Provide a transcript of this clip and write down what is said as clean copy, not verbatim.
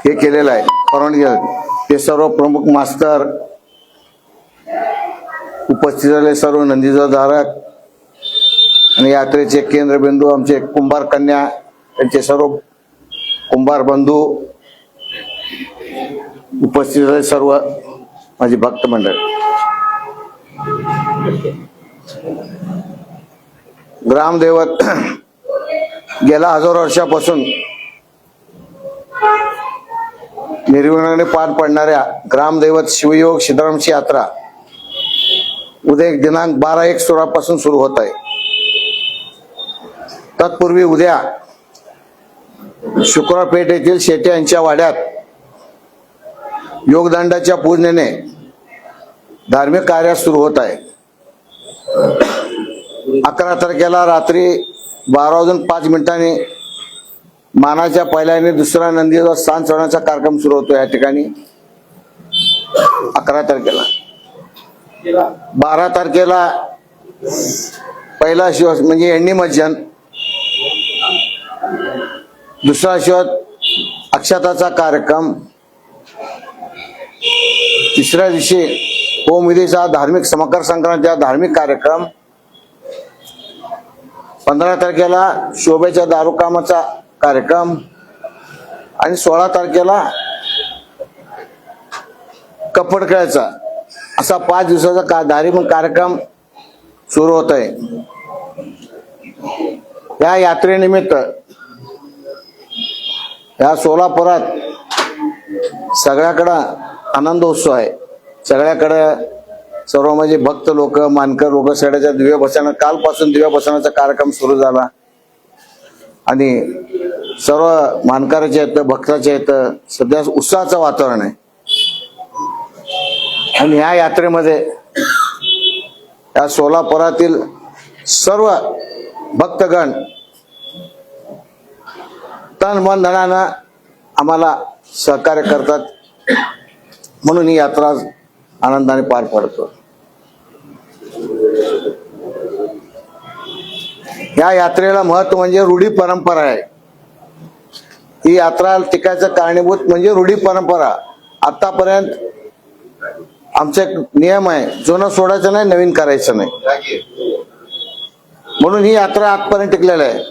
हे केलेलं आहे, परवानगी ते सर्व प्रमुख मास्तर उपस्थित झाले, सर्व नंदीचा धारक आणि यात्रेचे केंद्रबिंदू आमचे कुंभार कन्या, त्यांचे सर्व कुंभार बंधू उपस्थित झाले, सर्व माझी भक्त मंडळ. ग्रामदैवत गेल्या हजारो वर्षापासून निर्विघ्नाने पार पडणाऱ्या ग्रामदैवत शिवयोग सिद्धरामची यात्रा उद्या दिनांक 12/1/16 पासून सुरू होत आहे. तत्पूर्वी उद्या शुक्रवार पेठ येथील शेटे यांच्या वाड्यात योगदंडाच्या पूजनेने धार्मिक कार्य सुरू होत आहे. 11 तारखेला रात्री 12:05 मानाच्या पहिल्याने दुसरा नंदीचा स्थान चढवण्याचा कार्यक्रम सुरू होतो. या ठिकाणी 11 तारखेला. 12 तारखेला पहिला शिव म्हणजे एंडी मज्जन, दुसरा शिव अक्षताचा कार्यक्रम, तिसऱ्या दिवशी होमविधीचा धार्मिक मकर संक्रांतीचा धार्मिक कार्यक्रम, 15 तारखेला शोभेच्या दारुकामाचा कार्यक्रम आणि 16 तारखेला कपड खेळायचा असा 5 दिवसाचा धार्मिक कार्यक्रम सुरू होत आहे. या यात्रेनिमित्त या सोलापुरात सगळ्याकडे आनंदोत्सव आहे. सगळ्याकडे सर्व म्हणजे भक्त लोक, मानकर लोक सगळ्याच्या दिव्य बसवणं, कालपासून दिव्य बसवण्याचा कार्यक्रम सुरू झाला आणि सर्व मानकराचे आहेत, भक्ताचे आहेत, सध्या उत्साहाचं वातावरण आहे. आणि ह्या यात्रेमध्ये या सोलापुरातील सर्व भक्तगण तन मन धनानं आम्हाला सहकार्य करतात, म्हणून ही यात्रा आनंदाने पार पडतो. या यात्रेला महत्व म्हणजे रूढी परंपरा आहे. ही यात्रा टिकायचं कारणीभूत म्हणजे रूढी परंपरा. आतापर्यंत आमचा एक नियम आहे, जुनं सोडायचं नाही, नवीन करायचं नाही, म्हणून ही यात्रा आजपर्यंत टिकलेली आहे.